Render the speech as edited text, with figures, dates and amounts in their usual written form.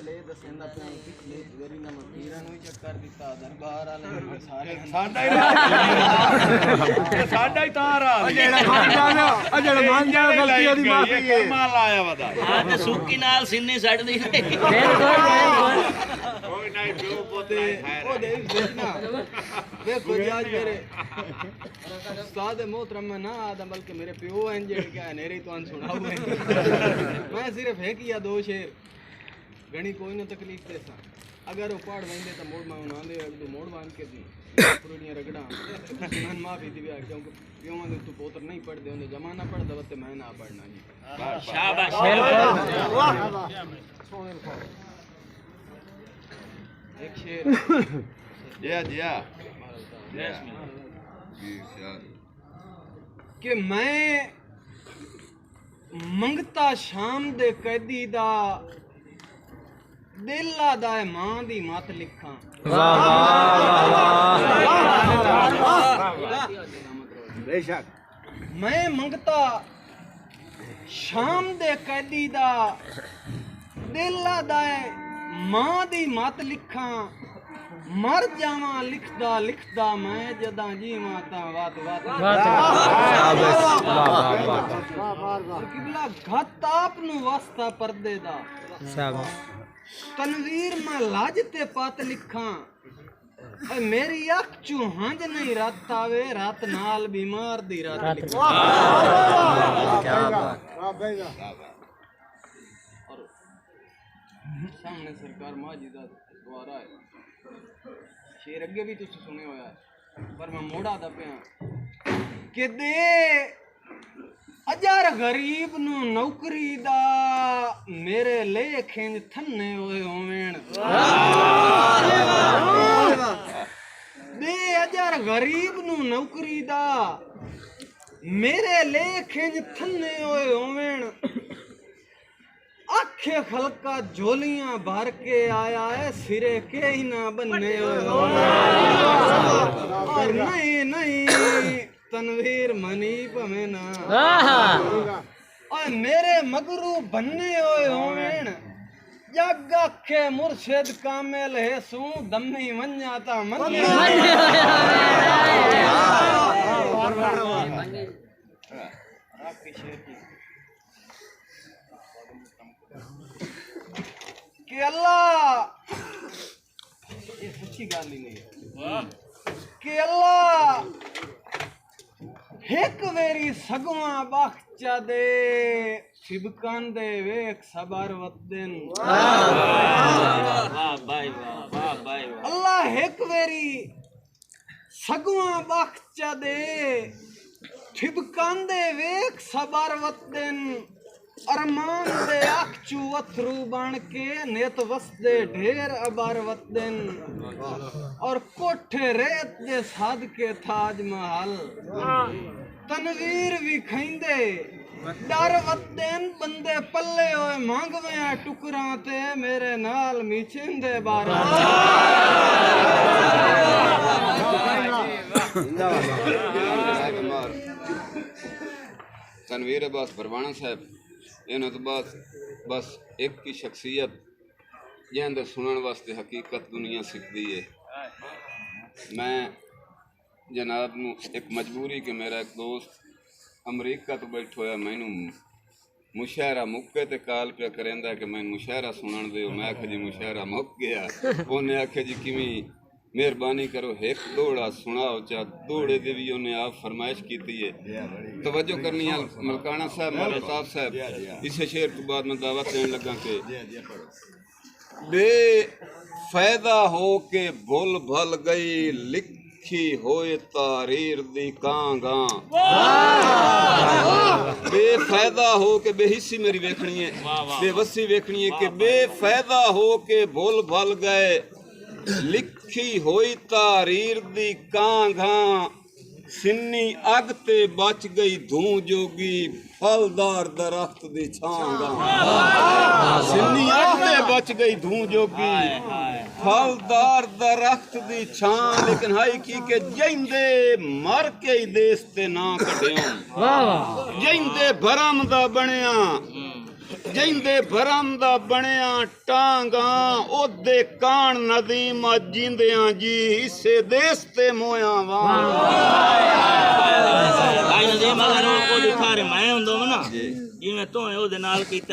ले दसेंदा पे पिछले गरी ना मतीरा नु चक्कर दिता दरबार वाले सारे साडा ही तारा ਜਿਹੜਾ ਮੰਨ ਜਾ ਗਲਤੀ ਉਹਦੀ ਮਾਫੀ ਹੈ ਮਾਲ ਆਇਆ ਵਦਾ हां ते सुक्की नाल सिन्नी सट दी ਕੋਈ ਨਹੀਂ ਪਿਓ ਪੋਤੇ ओ दे देखना देखो आज मेरे उस्ताद मोहतरम में ना आदम बल्कि मेरे प्यो हैं जेड़ क्या है नेरे तो अन सुनाओ मैं सिर्फ है किया दो शेर घणी कोई ना तकलीफ देसा अगर वो पढ़ वेंदे तो मोड़ में ना दे एक दो मोड़ बांध के दी पुरनिया रगड़ा मन माफी दिया क्योंकि प्यो में तू पोतर नहीं पढ़ दे ओने जमाना पढ़ दवत मैं ना पढ़ना जी शाबाश एक शेर जिया जिया कि मैं मंगता शाम दे कैदी दा दिला दा मां दी मत लिखां बेशक मैं मंगता शाम दे कैदी दा दिला दा मां दी मत लिखां मर जावां लिखदा लिखदा मैं जदां जीवां तां वात वात किबला घत आप नु वास्ता पर्दे दा तनवीर में लाज ते पात लिखां मेरी अख चू हंज नहीं रात आवे रात नाल बीमार दी रात लिखां क्या बात सामने सरकार माजिदा द्वारा है शेर अगे भी तुसी सुने होया पर मैं मोड़ा दा पिया कि दे अजार गरीब नु नौकरी दा मेरे लेखें थन्ने होए होवेण दे अजार गरीब नु नौकरी दा मेरे लेखें थन्ने होए होवेण आखे खलका झोलियां भर के आया है सिरे के ही ना बनने और नहीं नहीं तनवीर मनीप में ना और मेरे मगरू बनने होए होवेण जग आखे मुर्शिद कामिल है सू दम्मी मन्या ता मन्या कि अल्लाह ये सच्ची गाल ही नहीं कि अल्लाह एक वेरी सगवा बख्चा दे शिबकान दे वेख सबर वतन वाह भाई वाह भाई अल्लाह एक वेरी सगवा बख्चा दे शिबकान दे वेख सबर वतन अरमान दे आँख चू अथरू बन के नेत वसदे ढेर अबार वतन और कोठे रेत जे साध के ताज महल तनवीर भी खैंदे डर वतन बंदे पल्ले होए मांगवे टुकरा ते मेरे नाल मीचेंदे बारा तनवीर अब्बास परवाना साहब इन्हों तो बस एक ही शख्सियत जिंदे सुनने वास्ते हकीकत दुनिया सीखती है। मैं जनाब नू एक मजबूरी कि मेरा एक दोस्त अमरीका तो बैठो होया मैनू मुशायरा मुक्के ते काल पे करेंदा कि मैं मुशायरा सुनन दे मैं आखे जी मुशायरा मुक गया उन्हें आखे जी किमी मेहरबानी करो एक दौड़ा सुनाओ चा दौड़े दे भी उन्हें आप फरमाइश की है तवज्जो करनी है मलकाना साहब मलताफ साहब इस शेर के बाद मैं दावत देने लगा कि बेफायदा हो के भूल भल गई लिखी होए तारीर दी कांगा बेफायदा हो के बेहिस्सी मेरी वेखनी है बेवसी वेखनी है कि बेफायदा हो के भूल भल गए लिखी होई तारीर दी कांघा सिन्नी अग ते बच गई धूं जोगी फलदार दरख्त दी छांगा सिन्नी अग ते बच गई धूं जोगी फलदार दरख्त दी छां लेकिन हाई की के जिंदे मर के ही देश ते ना कढिया जिंदे भरम दा बनिया ਜਿੰਦੇ ਭਰਮ ਦਾ ਬਣਿਆ ਟਾਂਗਾ ਉਹਦੇ ਕਾਣ ਨਦੀਮ ਜਿੰਦਿਆਂ ਜੀ ਹਿੱਸੇ ਦੇਸ ਤੇ ਮੋਇਆ ਵਾਂ ਭਾਈ ਨਦੀਮ ਅਗਰ ਉਹ ਦਿਖਾ ਰਹੇ ਮੈਂ ਹੁੰਦਾ ਨਾ ਜਿਵੇਂ ਤੂੰ ਉਹਦੇ ਨਾਲ ਕੀਤਾ